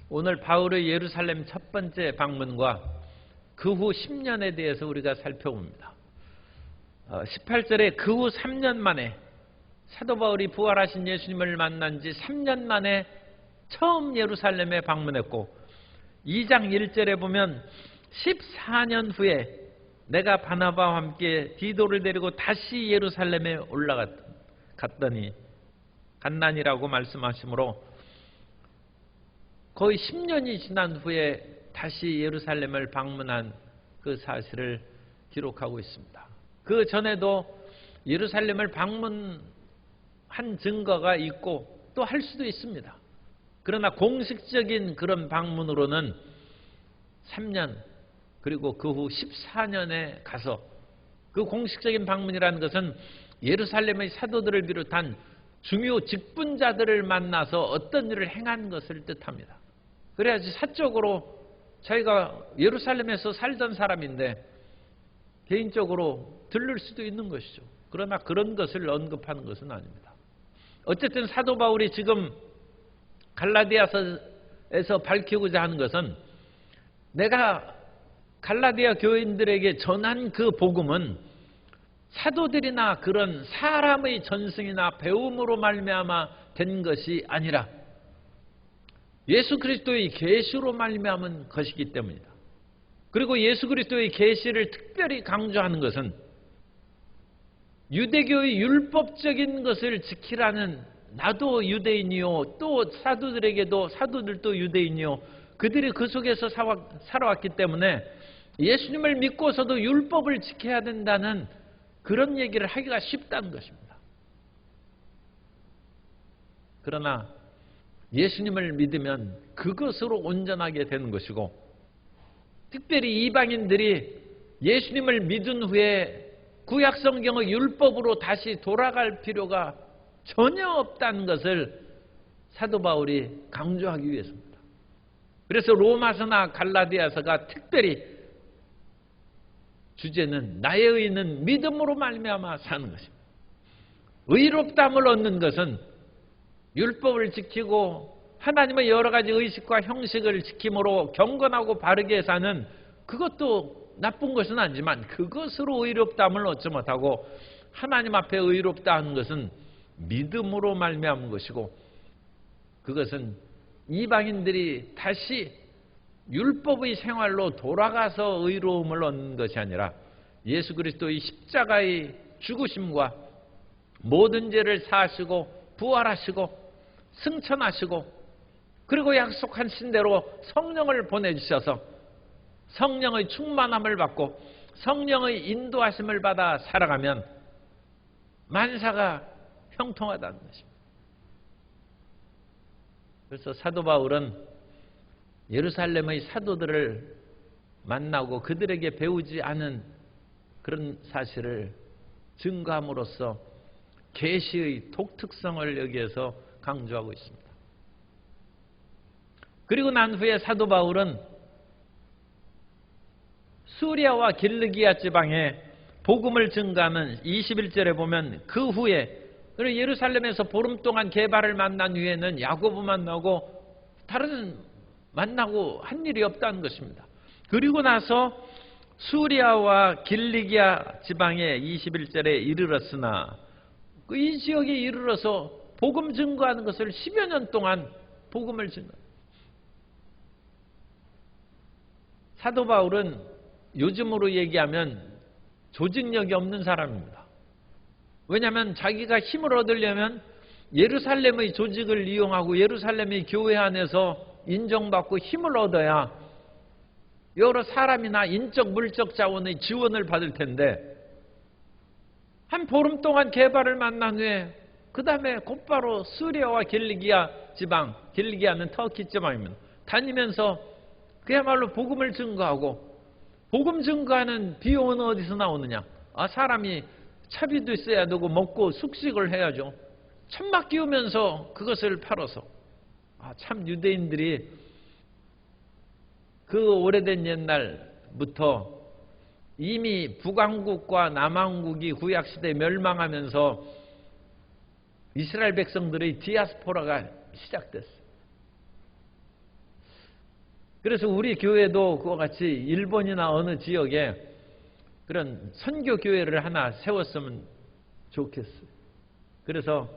오늘 바울의 예루살렘 첫 번째 방문과 그 후 10년에 대해서 우리가 살펴봅니다. 18절에 그 후 3년 만에 사도 바울이 부활하신 예수님을 만난 지 3년 만에 처음 예루살렘에 방문했고, 2장 1절에 보면 14년 후에 내가 바나바와 함께 디도를 데리고 다시 예루살렘에 올라갔더니 간난이라고 말씀하시므로 거의 10년이 지난 후에 다시 예루살렘을 방문한 그 사실을 기록하고 있습니다. 그 전에도 예루살렘을 방문한 증거가 있고 또 할 수도 있습니다. 그러나 공식적인 그런 방문으로는 3년 그리고 그 후 14년에 가서, 그 공식적인 방문이라는 것은 예루살렘의 사도들을 비롯한 중요 직분자들을 만나서 어떤 일을 행한 것을 뜻합니다. 그래야지 사적으로 자기가 예루살렘에서 살던 사람인데 개인적으로 들를 수도 있는 것이죠. 그러나 그런 것을 언급하는 것은 아닙니다. 어쨌든 사도 바울이 지금 갈라디아서에서 밝히고자 하는 것은, 내가 갈라디아 교인들에게 전한 그 복음은 사도들이나 그런 사람의 전승이나 배움으로 말미암아 된 것이 아니라 예수 그리스도의 계시로 말미암은 것이기 때문이다. 그리고 예수 그리스도의 계시를 특별히 강조하는 것은 유대교의 율법적인 것을 지키라는, 나도 유대인이요 또 사도들도 유대인이요 그들이 그 속에서 살아왔기 때문에 예수님을 믿고서도 율법을 지켜야 된다는 그런 얘기를 하기가 쉽다는 것입니다. 그러나 예수님을 믿으면 그것으로 온전하게 되는 것이고, 특별히 이방인들이 예수님을 믿은 후에 구약성경의 율법으로 다시 돌아갈 필요가 전혀 없다는 것을 사도 바울이 강조하기 위해서입니다. 그래서 로마서나 갈라디아서가 특별히 주제는 나의 의는 믿음으로 말미암아 사는 것입니다. 의롭다함을 얻는 것은 율법을 지키고 하나님의 여러 가지 의식과 형식을 지킴으로 경건하고 바르게 사는, 그것도 나쁜 것은 아니지만 그것으로 의롭다함을 얻지 못하고 하나님 앞에 의롭다 하는 것은 믿음으로 말미암은 것이고, 그것은 이방인들이 다시 율법의 생활로 돌아가서 의로움을 얻는 것이 아니라 예수 그리스도의 십자가의 죽으심과 모든 죄를 사하시고 부활하시고 승천하시고 그리고 약속하신 대로 성령을 보내주셔서 성령의 충만함을 받고 성령의 인도하심을 받아 살아가면 만사가 형통하다는 것입니다. 그래서 사도 바울은 예루살렘의 사도들을 만나고 그들에게 배우지 않은 그런 사실을 증거함으로써 계시의 독특성을 여기에서 강조하고 있습니다. 그리고 난 후에 사도 바울은 수리아와 길르기아 지방에 복음을 증거하는 21절에 보면 그 후에, 그리고 예루살렘에서 보름 동안 게바를 만난 후에는 야고보 만나고 다른 만나고 한 일이 없다는 것입니다. 그리고 나서 수리아와 길리기아 지방에 21절에 이르렀으나, 이 지역에 이르러서 복음 증거하는 것을 10여 년 동안 복음을 증거합니다. 사도 바울은 요즘으로 얘기하면 조직력이 없는 사람입니다. 왜냐하면 자기가 힘을 얻으려면 예루살렘의 조직을 이용하고 예루살렘의 교회 안에서 인정받고 힘을 얻어야 여러 사람이나 인적 물적 자원의 지원을 받을 텐데, 한 보름 동안 게바를 만난 후에 그 다음에 곧바로 수리아와 길리기아 지방, 길리기아는 터키 지방입니다. 다니면서 그야말로 복음을 증거하고, 복음 증거하는 비용은 어디서 나오느냐? 사람이 차비도 있어야 되고 먹고 숙식을 해야죠. 천막 끼우면서 그것을 팔아서. 참 유대인들이 그 오래된 옛날부터 이미 북왕국과 남왕국이 구약시대에 멸망하면서 이스라엘 백성들의 디아스포라가 시작됐어요. 그래서 우리 교회도 그와 같이 일본이나 어느 지역에 그런 선교 교회를 하나 세웠으면 좋겠어요. 그래서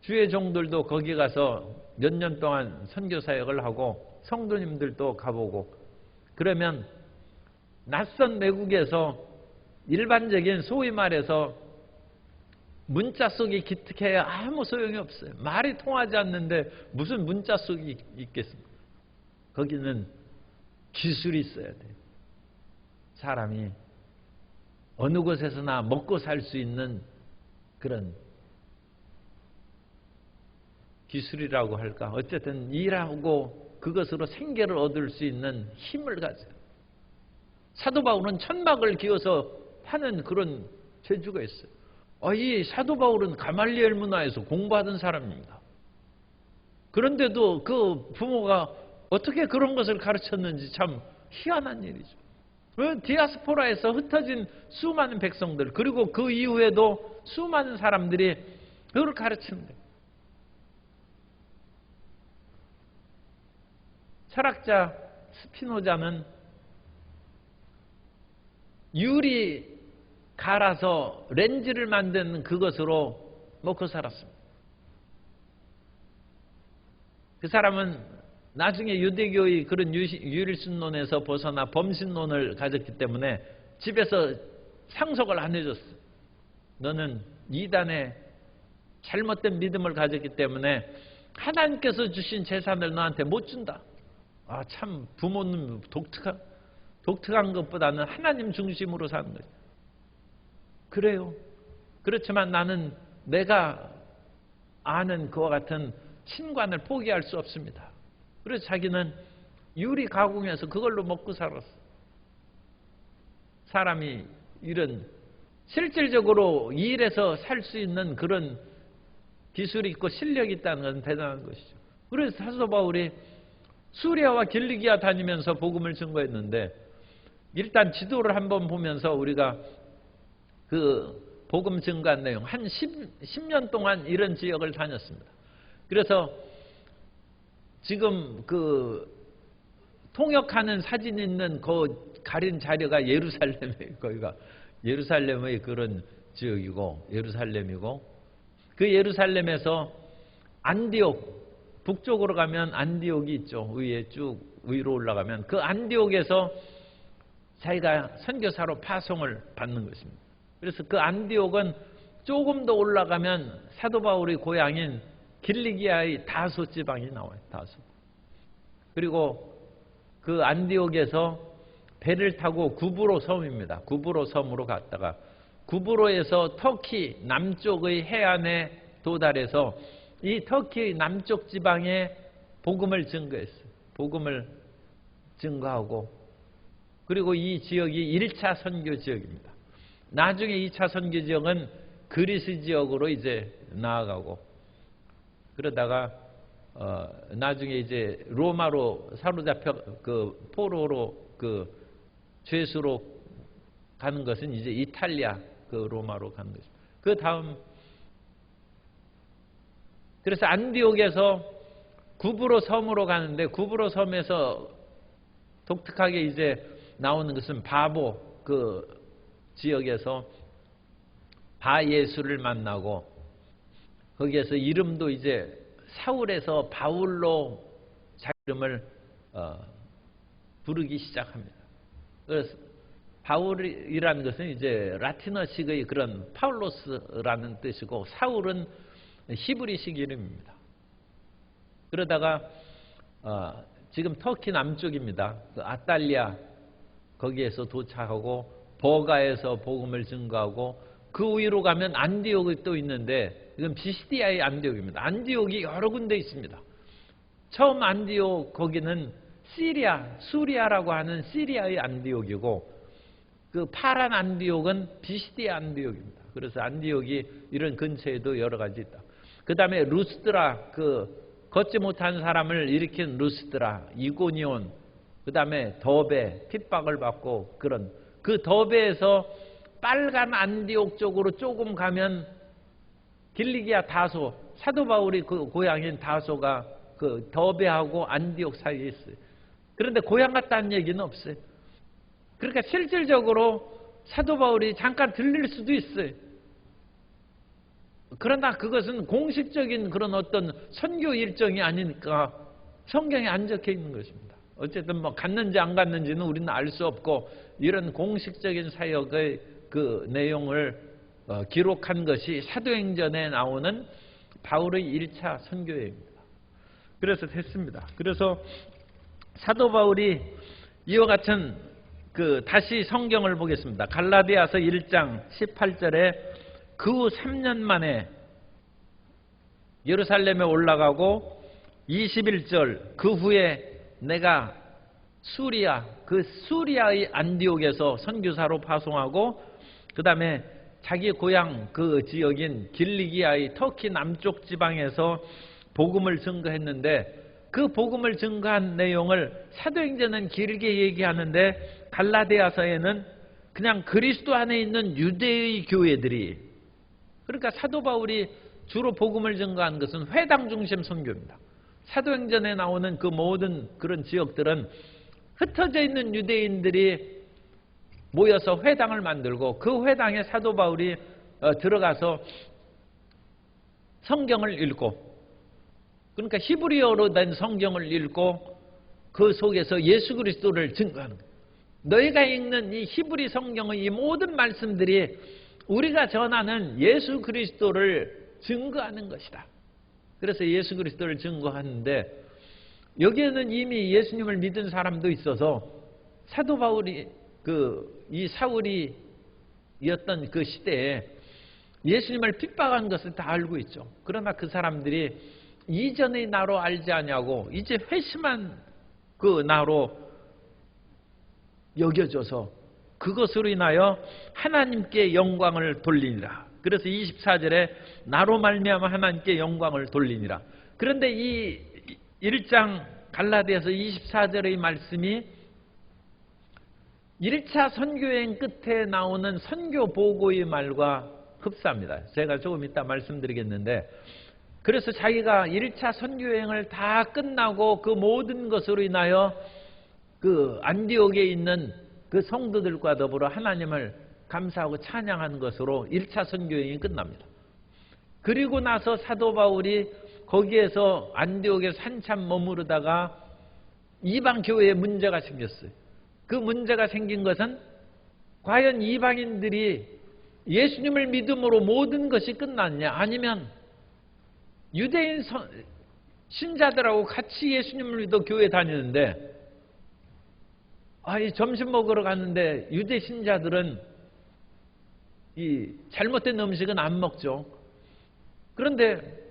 주의 종들도 거기 가서 몇 년 동안 선교 사역을 하고 성도님들도 가보고, 그러면 낯선 외국에서 일반적인 소위 말해서 문자 속이 기특해야 아무 소용이 없어요. 말이 통하지 않는데 무슨 문자 속이 있겠습니까? 거기는 기술이 있어야 돼요. 사람이 어느 곳에서나 먹고 살 수 있는 그런 기술이라고 할까? 어쨌든 일하고 그것으로 생계를 얻을 수 있는 힘을 가져요. 사도 바울은 천막을 기어서 파는 그런 재주가 있어요. 이 사도 바울은 가말리엘 문화에서 공부하던 사람입니다. 그런데도 그 부모가 어떻게 그런 것을 가르쳤는지 참 희한한 일이죠. 디아스포라에서 흩어진 수많은 백성들, 그리고 그 이후에도 수많은 사람들이 그걸 가르치는데, 철학자 스피노자는 유리 갈아서 렌즈를 만드는 그것으로 먹고 살았습니다. 그 사람은 나중에 유대교의 그런 유일신론에서 벗어나 범신론을 가졌기 때문에 집에서 상속을 안 해줬어요. 너는 이단의 잘못된 믿음을 가졌기 때문에 하나님께서 주신 재산을 너한테 못 준다. 참 부모님 독특한 것보다는 하나님 중심으로 사는 거죠. 그래요. 그렇지만 나는 내가 아는 그와 같은 신관을 포기할 수 없습니다. 그래서 자기는 유리 가공해서 그걸로 먹고 살았어. 사람이 이런 실질적으로 일해서 살 수 있는 그런 기술이 있고 실력이 있다는 건 대단한 것이죠. 그래서 사도 바울이 수리아와 길리기아 다니면서 복음을 증거했는데, 일단 지도를 한번 보면서 우리가 그 복음 증거한 내용, 한 10년 동안 이런 지역을 다녔습니다. 그래서 지금 그 통역하는 사진 있는 그 가린 자료가 예루살렘이에요. 거기가 예루살렘의 그런 지역이고, 예루살렘이고, 그 예루살렘에서 안디옥, 북쪽으로 가면 안디옥이 있죠. 위에 쭉 위로 올라가면 그 안디옥에서 자기가 선교사로 파송을 받는 것입니다. 그래서 그 안디옥은 조금 더 올라가면 사도 바울의 고향인 길리기아의 다소 지방이 나와요. 다소. 그리고 그 안디옥에서 배를 타고 구브로 섬입니다. 구브로 섬으로 갔다가 구브로에서 터키 남쪽의 해안에 도달해서 이 터키 남쪽 지방에 복음을 증거했어요. 복음을 증거하고, 그리고 이 지역이 1차 선교 지역입니다. 나중에 2차 선교 지역은 그리스 지역으로 이제 나아가고, 그러다가 나중에 이제 로마로 사로잡혀 그 포로로 그 죄수로 가는 것은 이제 이탈리아 그 로마로 가는 것입니다. 그 다음, 그래서 안디옥에서 구브로 섬으로 가는데, 구브로 섬에서 독특하게 이제 나오는 것은 바보 그 지역에서 바예수를 만나고, 거기에서 이름도 이제 사울에서 바울로 자기 이름을 부르기 시작합니다. 그래서 바울이라는 것은 이제 라틴어식의 그런 파울로스라는 뜻이고, 사울은 히브리식 이름입니다. 그러다가 지금 터키 남쪽입니다. 그 아탈리아 거기에서 도착하고 버가에서 복음을 증거하고, 그 위로 가면 안디옥이 또 있는데, 이건 비시디아의 안디옥입니다. 안디옥이 여러 군데 있습니다. 처음 안디옥 거기는 수리아라고 하는 시리아의 안디옥이고, 그 파란 안디옥은 비시디아 안디옥입니다. 그래서 안디옥이 이런 근처에도 여러 가지 있다. 그 다음에 루스드라, 그 걷지 못한 사람을 일으킨 루스드라, 이고니온, 그 다음에 더베, 핍박을 받고 그런, 그 더베에서 빨간 안디옥 쪽으로 조금 가면 길리기아 다소, 사도 바울이 그 고향인 다소가 그 더베하고 안디옥 사이에 있어요. 그런데 고향 갔다는 얘기는 없어요. 그러니까 실질적으로 사도 바울이 잠깐 들릴 수도 있어요. 그러나 그것은 공식적인 그런 어떤 선교 일정이 아니니까 성경에 안 적혀 있는 것입니다. 어쨌든 뭐 갔는지 안 갔는지는 우리는 알 수 없고, 이런 공식적인 사역의 그 내용을 기록한 것이 사도행전에 나오는 바울의 1차 선교여행입니다. 그래서 됐습니다. 그래서 사도 바울이 이와 같은 다시 성경을 보겠습니다. 갈라디아서 1장 18절에 그 후 3년 만에 예루살렘에 올라가고 21절 그 후에 내가 수리아의 안디옥에서 선교사로 파송하고, 그 다음에 자기 고향 그 지역인 길리기아의 터키 남쪽 지방에서 복음을 증거했는데, 그 복음을 증거한 내용을 사도행전은 길게 얘기하는데 갈라디아서에는 그냥 그리스도 안에 있는 유대의 교회들이, 그러니까 사도 바울이 주로 복음을 증거한 것은 회당 중심 선교입니다. 사도행전에 나오는 그 모든 그런 지역들은 흩어져 있는 유대인들이 모여서 회당을 만들고, 그 회당에 사도 바울이 들어가서 성경을 읽고, 그러니까 히브리어로 된 성경을 읽고 그 속에서 예수 그리스도를 증거하는 거예요. 너희가 읽는 이 히브리 성경의 이 모든 말씀들이 우리가 전하는 예수 그리스도를 증거하는 것이다. 그래서 예수 그리스도를 증거하는데, 여기에는 이미 예수님을 믿은 사람도 있어서 사도 바울이 이 사울이었던 그 시대에 예수님을 핍박한 것을 다 알고 있죠. 그러나 그 사람들이 이전의 나로 알지 아니하고 이제 회심한 그 나로 여겨져서 그것으로 인하여 하나님께 영광을 돌리니라. 그래서 24절에 나로 말미암아 하나님께 영광을 돌리니라. 그런데 이 1장 갈라디아서 24절의 말씀이 1차 선교여행 끝에 나오는 선교 보고의 말과 흡사합니다. 제가 조금 이따 말씀드리겠는데, 그래서 자기가 1차 선교여행을 다 끝나고 그 모든 것으로 인하여 그 안디옥에 있는 그 성도들과 더불어 하나님을 감사하고 찬양하는 것으로 1차 선교여행이 끝납니다. 그리고 나서 사도 바울이 거기에서 안디옥에서 한참 머무르다가 이방 교회에 문제가 생겼어요. 그 문제가 생긴 것은 과연 이방인들이 예수님을 믿음으로 모든 것이 끝났냐, 아니면 유대인 신자들하고 같이 예수님을 믿어 교회 다니는데, 점심 먹으러 갔는데 유대 신자들은 이 잘못된 음식은 안 먹죠. 그런데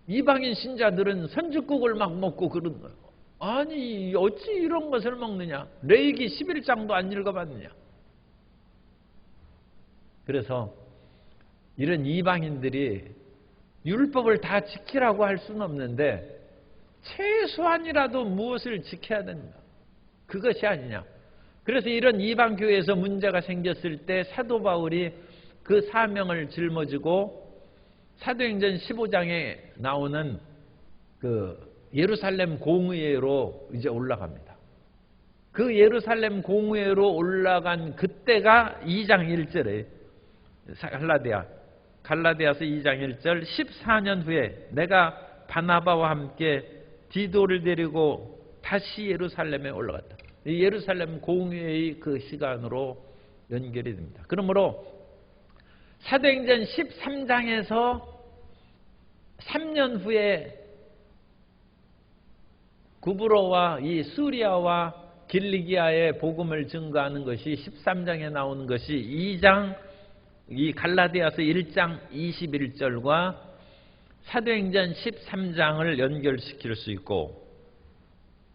이방인 신자들은 선지국을 막 먹고 그런 거예요. 아니 어찌 이런 것을 먹느냐? 레위기 11장도 안 읽어봤느냐? 그래서 이런 이방인들이 율법을 다 지키라고 할 수는 없는데 최소한이라도 무엇을 지켜야 된다. 그것이 아니냐. 그래서 이런 이방 교회에서 문제가 생겼을 때 사도 바울이 그 사명을 짊어지고 사도행전 15장에 나오는 그 예루살렘 공의회로 이제 올라갑니다. 그 예루살렘 공의회로 올라간 그때가 2장 1절에 갈라디아서 2장 1절 14년 후에 내가 바나바와 함께 디도를 데리고 다시 예루살렘에 올라갔다. 이 예루살렘 공의회의 그 시간으로 연결이 됩니다. 그러므로 사도행전 13장에서 3년 후에 구브로와 이 수리아와 길리기아의 복음을 증거하는 것이 13장에 나오는 것이 2장 이 갈라디아서 1장 21절과 사도행전 13장을 연결시킬 수 있고,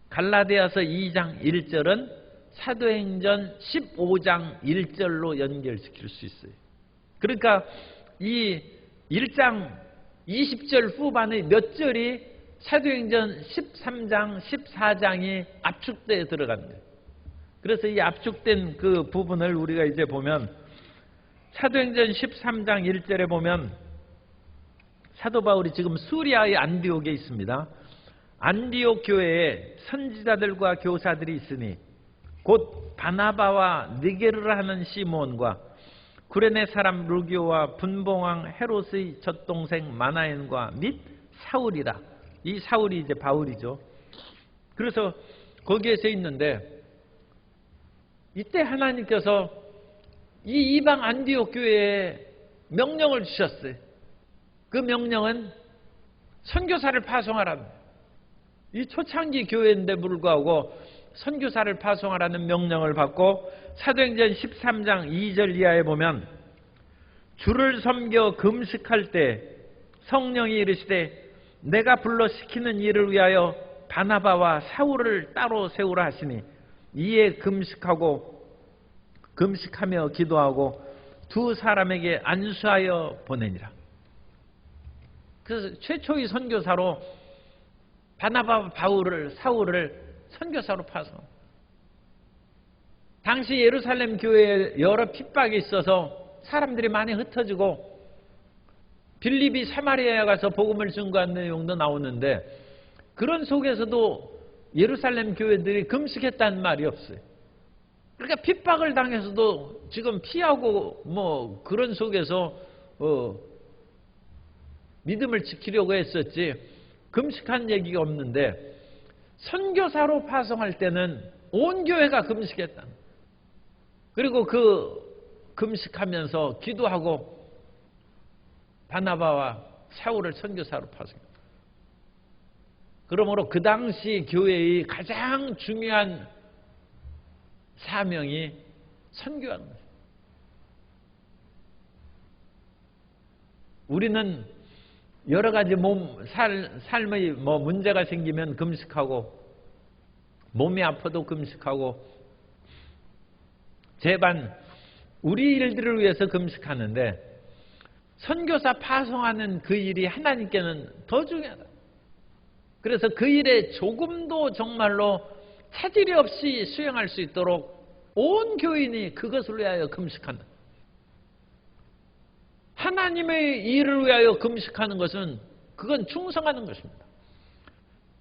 갈라디아서 2장 1절은 사도행전 15장 1절로 연결시킬 수 있어요. 그러니까 이 1장 20절 후반의 몇 절이 사도행전 13장 14장이 압축되어 들어가는 거예요. 그래서 이 압축된 그 부분을 우리가 이제 보면 사도행전 13장 1절에 보면 사도 바울이 지금 수리아의 안디옥에 있습니다. 안디옥 교회에 선지자들과 교사들이 있으니 곧 바나바와 니게르라 하는 시몬과 구레네 사람 루기오와 분봉왕 헤롯의 젖동생 마나엔과 및 사울이라. 이 사울이 이제 바울이죠. 그래서 거기에서 있는데 이때 하나님께서 이 이방 안디옥 교회에 명령을 주셨어요. 그 명령은 선교사를 파송하라는, 이 초창기 교회인데 불구하고 선교사를 파송하라는 명령을 받고 사도행전 13장 2절 이하에 보면 주를 섬겨 금식할 때 성령이 이르시되 내가 불러 시키는 일을 위하여 바나바와 사울을 따로 세우라 하시니 이에 금식하며 기도하고 두 사람에게 안수하여 보내니라. 그래서 최초의 선교사로 바나바, 바울을, 사울을 선교사로 파송. 당시 예루살렘 교회에 여러 핍박이 있어서 사람들이 많이 흩어지고 빌립이 사마리아에 가서 복음을 증거한 내용도 나오는데 그런 속에서도 예루살렘 교회들이 금식했다는 말이 없어요. 그러니까 핍박을 당해서도 지금 피하고 뭐 그런 속에서 믿음을 지키려고 했었지 금식한 얘기가 없는데 선교사로 파송할 때는 온 교회가 금식했다. 그리고 그 금식하면서 기도하고 바나바와 사울을 선교사로 파송했다. 그러므로 그 당시 교회의 가장 중요한 사명이 선교하는 거예요. 우리는 여러 가지 삶의 문제가 생기면 금식하고 몸이 아파도 금식하고 제반 우리 일들을 위해서 금식하는데 선교사 파송하는 그 일이 하나님께는 더 중요하다. 그래서 그 일에 조금도 정말로 차질이 없이 수행할 수 있도록 온 교인이 그것을 위하여 금식한다. 하나님의 일을 위하여 금식하는 것은 그건 충성하는 것입니다.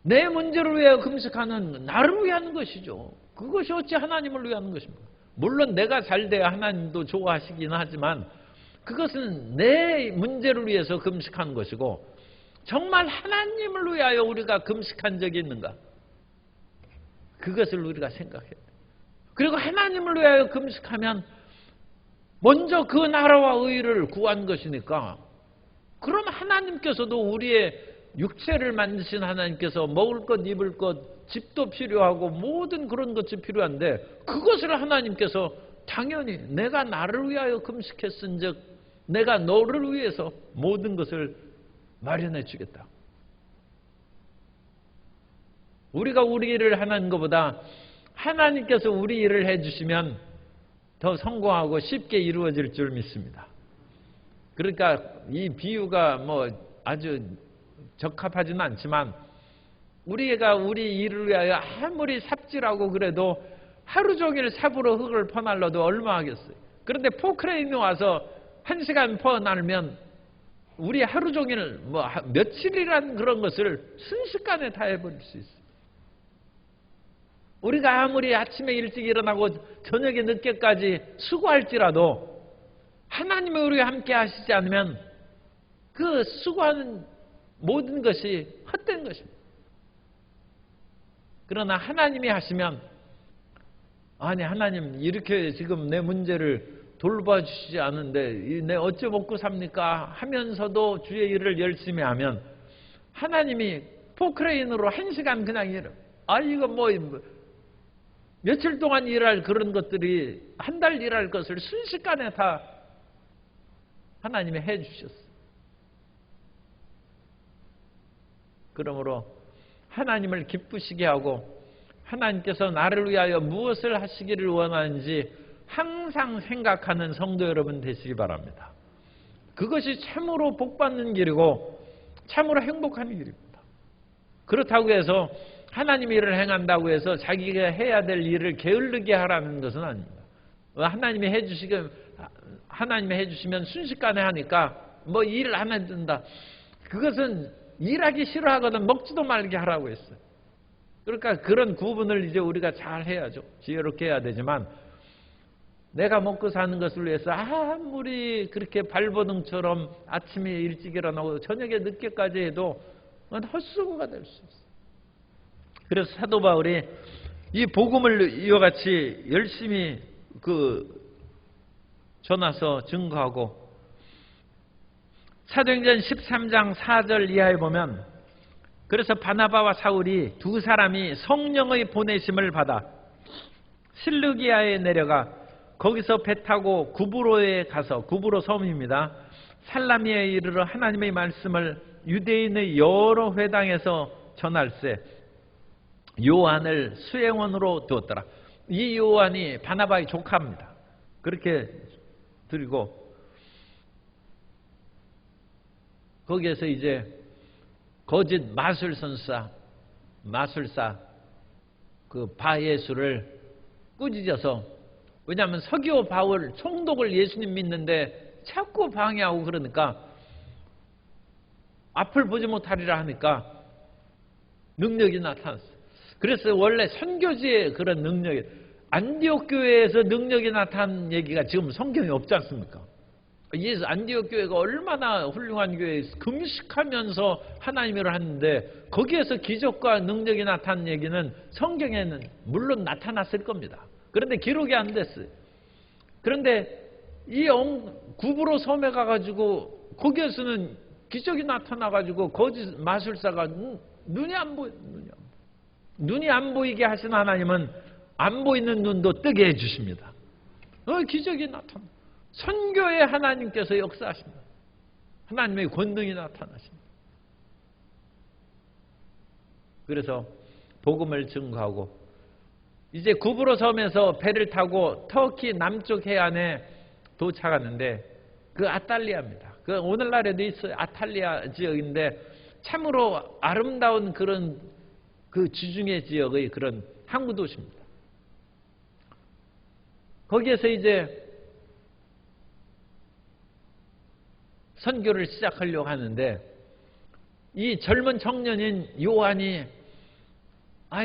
내 문제를 위하여 금식하는 나를 위하는 것이죠. 그것이 어찌 하나님을 위하는 것입니까? 물론 내가 잘 돼야 하나님도 좋아하시긴 하지만 그것은 내 문제를 위해서 금식하는 것이고 정말 하나님을 위하여 우리가 금식한 적이 있는가? 그것을 우리가 생각해야 돼요. 그리고 하나님을 위하여 금식하면 먼저 그 나라와 의를 구한 것이니까 그럼 하나님께서도 우리의 육체를 만드신 하나님께서 먹을 것, 입을 것, 집도 필요하고 모든 그런 것이 필요한데 그것을 하나님께서 당연히 내가 나를 위하여 금식했은 즉 내가 너를 위해서 모든 것을 마련해 주겠다. 우리가 우리 일을 하는 것보다 하나님께서 우리 일을 해주시면 더 성공하고 쉽게 이루어질 줄 믿습니다. 그러니까 이 비유가 뭐 아주 적합하지는 않지만 우리가 우리 일을 위하여 아무리 삽질하고 그래도 하루 종일 삽으로 흙을 퍼날려도 얼마 하겠어요. 그런데 포크레인이 와서 1시간 퍼날면 우리 하루 종일 뭐 며칠이라는 그런 것을 순식간에 다 해버릴 수 있어요. 우리가 아무리 아침에 일찍 일어나고 저녁에 늦게까지 수고할지라도 하나님이 우리와 함께 하시지 않으면 그 수고하는 모든 것이 헛된 것입니다. 그러나 하나님이 하시면 아니 하나님 이렇게 지금 내 문제를 돌봐주시지 않은데 내 어찌 먹고 삽니까? 하면서도 주의 일을 열심히 하면 하나님이 포크레인으로 1시간 그냥 일을 이거 뭐 며칠 동안 일할 그런 것들이 한 달 일할 것을 순식간에 다 하나님이 해주셨어요. 그러므로 하나님을 기쁘시게 하고 하나님께서 나를 위하여 무엇을 하시기를 원하는지 항상 생각하는 성도 여러분 되시기 바랍니다. 그것이 참으로 복받는 길이고 참으로 행복한 길입니다. 그렇다고 해서 하나님 일을 행한다고 해서 자기가 해야 될 일을 게을르게 하라는 것은 아닙니다. 하나님이 해주시면 순식간에 하니까 뭐 일을 안 해준다. 그것은 일하기 싫어하거든 먹지도 말게 하라고 했어요. 그러니까 그런 구분을 이제 우리가 잘 해야죠. 지혜롭게 해야 되지만 내가 먹고 사는 것을 위해서 아무리 그렇게 발버둥처럼 아침에 일찍 일어나고 저녁에 늦게까지 해도 헛수고가 될 수 있어요. 그래서 사도 바울이 이 복음을 이와 같이 열심히 전하서 증거하고 사도행전 13장 4절 이하에 보면 그래서 바나바와 사울이 두 사람이 성령의 보내심을 받아 실루기아에 내려가 거기서 배 타고 구브로에 가서 구브로 섬입니다. 살라미에 이르러 하나님의 말씀을 유대인의 여러 회당에서 전할세 요한을 수행원으로 두었더라. 이 요한이 바나바의 조카입니다. 그렇게 드리고 거기에서 이제 거짓 마술사 그 바예수를 꾸짖어서 왜냐하면 서기오 바울 총독을 예수님 믿는데 자꾸 방해하고 그러니까 앞을 보지 못하리라 하니까 능력이 나타났어요. 그래서 원래 선교지의 그런 능력이 안디옥 교회에서 능력이 나타난 얘기가 지금 성경에 없지 않습니까? 예수 안디옥 교회가 얼마나 훌륭한 교회에서 금식하면서 하나님을 하는데 거기에서 기적과 능력이 나타난 얘기는 성경에는 물론 나타났을 겁니다. 그런데 기록이 안 됐어요. 그런데 이 구브로 섬에 가가지고 거기에서는 기적이 나타나가지고 거짓 마술사가 눈이 안 보여. 눈이 안 보이게 하신 하나님은 안 보이는 눈도 뜨게 해주십니다. 기적이 나타나. 선교의 하나님께서 역사하십니다. 하나님의 권능이 나타나십니다. 그래서 복음을 증거하고 이제 구브로 섬에서 배를 타고 터키 남쪽 해안에 도착하는데 그 아탈리아입니다. 그 오늘날에도 있어요. 아탈리아 지역인데 참으로 아름다운 그런 그 지중해 지역의 그런 항구 도시입니다. 거기에서 이제 선교를 시작하려고 하는데 이 젊은 청년인 요한이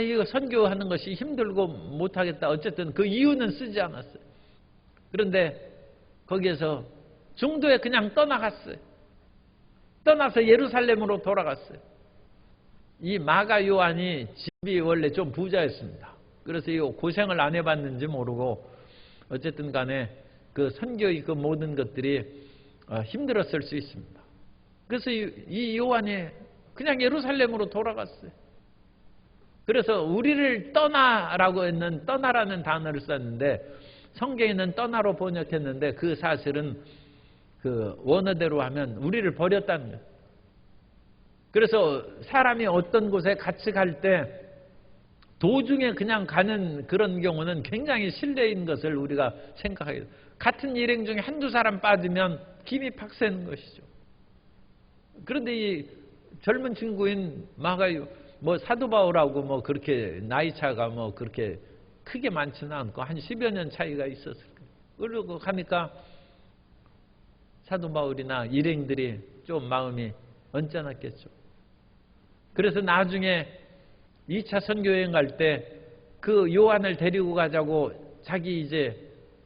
이거 선교하는 것이 힘들고 못하겠다. 어쨌든 그 이유는 쓰지 않았어요. 그런데 거기에서 중도에 그냥 떠나갔어요. 떠나서 예루살렘으로 돌아갔어요. 이 마가 요한이 집이 원래 좀 부자였습니다. 그래서 이 고생을 안 해봤는지 모르고 어쨌든 간에 그 선교의 그 모든 것들이 힘들었을 수 있습니다. 그래서 이 요한이 그냥 예루살렘으로 돌아갔어요. 그래서 우리를 떠나라고 했는 떠나라는 단어를 썼는데 성경에는 떠나로 번역했는데 그 사실은 그 원어대로 하면 우리를 버렸다는 거예요. 그래서 사람이 어떤 곳에 같이 갈 때 도중에 그냥 가는 그런 경우는 굉장히 실례인 것을 우리가 생각하게 돼요. 같은 일행 중에 한두 사람 빠지면 김이 팍 새는 것이죠. 그런데 이 젊은 친구인 마가요, 사도 바울하고 그렇게 나이 차가 그렇게 크게 많지는 않고 한 10여 년 차이가 있었을 거예요. 그러고 가니까 사도 바울이나 일행들이 좀 마음이 언짢았겠죠. 그래서 나중에 2차 선교여행 갈 때 그 요한을 데리고 가자고 자기 이제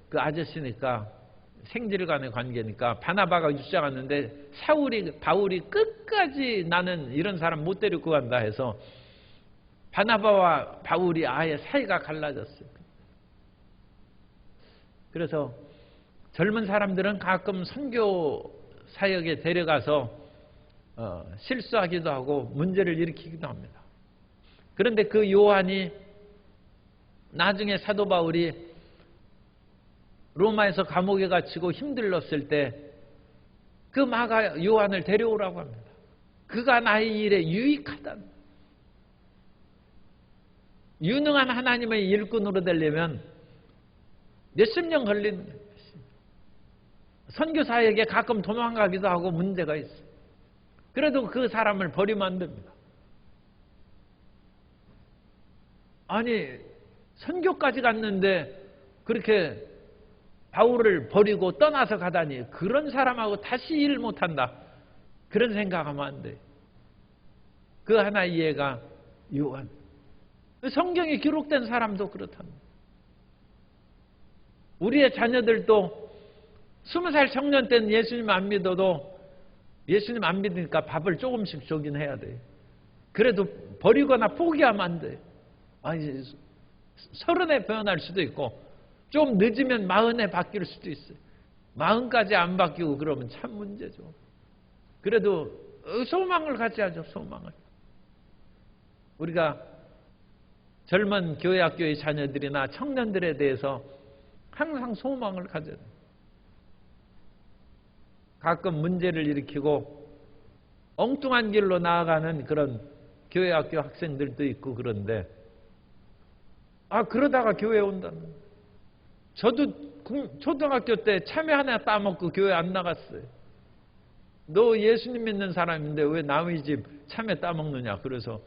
그 아저씨니까 생질 간의 관계니까 바나바가 주장하는데 바울이 끝까지 나는 이런 사람 못 데리고 간다 해서 바나바와 바울이 아예 사이가 갈라졌어요. 그래서 젊은 사람들은 가끔 선교 사역에 데려가서 실수하기도 하고 문제를 일으키기도 합니다. 그런데 그 요한이 나중에 사도 바울이 로마에서 감옥에 갇히고 힘들었을 때 그 마가 요한을 데려오라고 합니다. 그가 나의 일에 유익하다. 유능한 하나님의 일꾼으로 되려면 몇십 년 걸리는 거예요. 선교사에게 가끔 도망가기도 하고 문제가 있어요. 그래도 그 사람을 버리면 안 됩니다. 아니 선교까지 갔는데 그렇게 바울을 버리고 떠나서 가다니 그런 사람하고 다시 일 못한다. 그런 생각하면 안 돼요. 그 하나 이해가 요한. 성경에 기록된 사람도 그렇답니다. 우리의 자녀들도 20살 청년 때는 예수님 안 믿어도 예수님 안 믿으니까 밥을 조금씩 주긴 해야 돼. 그래도 버리거나 포기하면 안 돼. 아니, 30에 변할 수도 있고 좀 늦으면 40에 바뀔 수도 있어요. 40까지 안 바뀌고 그러면 참 문제죠. 그래도 소망을 가져야죠. 소망을. 우리가 젊은 교회 학교의 자녀들이나 청년들에 대해서 항상 소망을 가져야 돼요. 가끔 문제를 일으키고 엉뚱한 길로 나아가는 그런 교회 학교 학생들도 있고 그런데 그러다가 교회에 온다는 거예요. 저도 초등학교 때 참외 하나 따먹고 교회 안 나갔어요. 너 예수님 믿는 사람인데 왜 남의 집 참외 따먹느냐. 그래서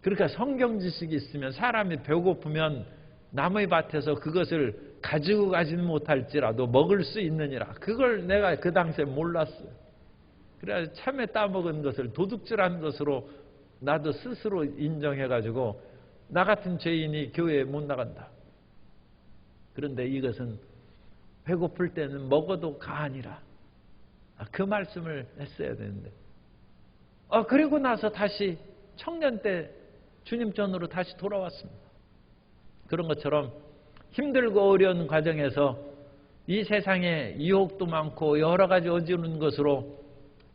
그러니까 성경 지식이 있으면 사람이 배고프면 남의 밭에서 그것을 가지고 가지는 못할지라도 먹을 수 있느니라. 그걸 내가 그 당시에 몰랐어요. 그래서 참외 따먹은 것을 도둑질한 것으로 나도 스스로 인정해가지고 나 같은 죄인이 교회에 못 나간다. 그런데 이것은 배고플 때는 먹어도 가하니라. 그 말씀을 했어야 되는데 그리고 나서 다시 청년 때 주님 전으로 다시 돌아왔습니다. 그런 것처럼 힘들고 어려운 과정에서 이 세상에 유혹도 많고 여러 가지 어지러운 것으로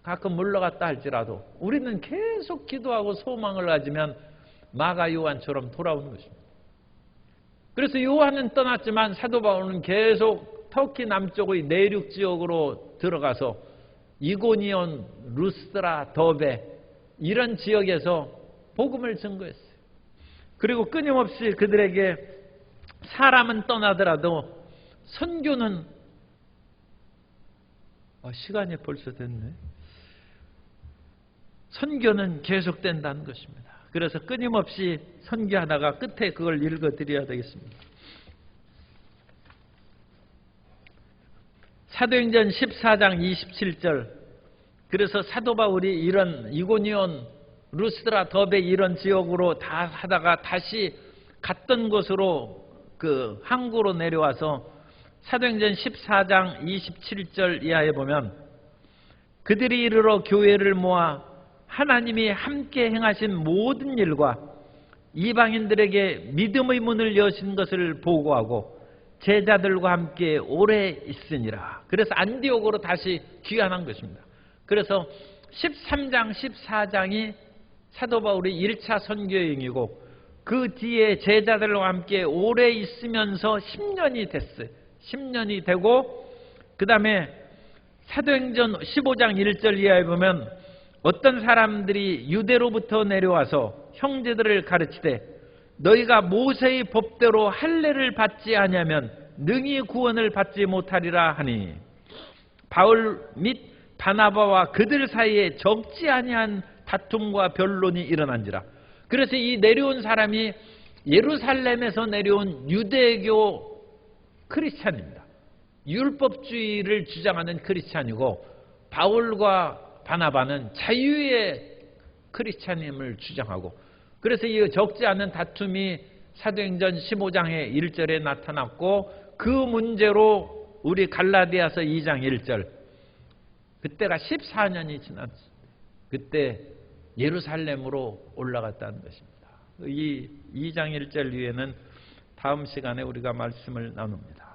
가끔 물러갔다 할지라도 우리는 계속 기도하고 소망을 가지면 마가 요한처럼 돌아오는 것입니다. 그래서 요한은 떠났지만 사도 바울은 계속 터키 남쪽의 내륙 지역으로 들어가서 이고니온, 루스드라, 더베 이런 지역에서 복음을 증거했어요. 그리고 끊임없이 그들에게 사람은 떠나더라도 선교는 시간이 벌써 됐네. 선교는 계속된다는 것입니다. 그래서 끊임없이 선교하다가 끝에 그걸 읽어드려야 되겠습니다. 사도행전 14장 27절. 그래서 사도 바울이 이런 이고니온, 루스드라, 더베 이런 지역으로 다 하다가 다시 갔던 곳으로 그 항구로 내려와서 사도행전 14장 27절 이하에 보면 그들이 이르러 교회를 모아 하나님이 함께 행하신 모든 일과 이방인들에게 믿음의 문을 여신 것을 보고하고 제자들과 함께 오래 있으니라. 그래서 안디옥으로 다시 귀환한 것입니다. 그래서 13장, 14장이 사도 바울의 1차 선교여행이고 그 뒤에 제자들과 함께 오래 있으면서 10년이 됐어요. 10년이 되고 그 다음에 사도행전 15장 1절 이하에 보면 어떤 사람들이 유대로부터 내려와서 형제들을 가르치되 너희가 모세의 법대로 할례를 받지 아니하면 능히 구원을 받지 못하리라 하니 바울 및 바나바와 그들 사이에 적지 아니한 다툼과 변론이 일어난지라. 그래서 이 내려온 사람이 예루살렘에서 내려온 유대교 크리스찬입니다. 율법주의를 주장하는 크리스찬이고 바울과 바나바는 자유의 크리스찬임을 주장하고 그래서 이 적지 않은 다툼이 사도행전 15장의 1절에 나타났고 그 문제로 우리 갈라디아서 2장 1절 그때가 14년이 지났습니다. 그때 예루살렘으로 올라갔다는 것입니다. 이 2장 1절 위에는 다음 시간에 우리가 말씀을 나눕니다.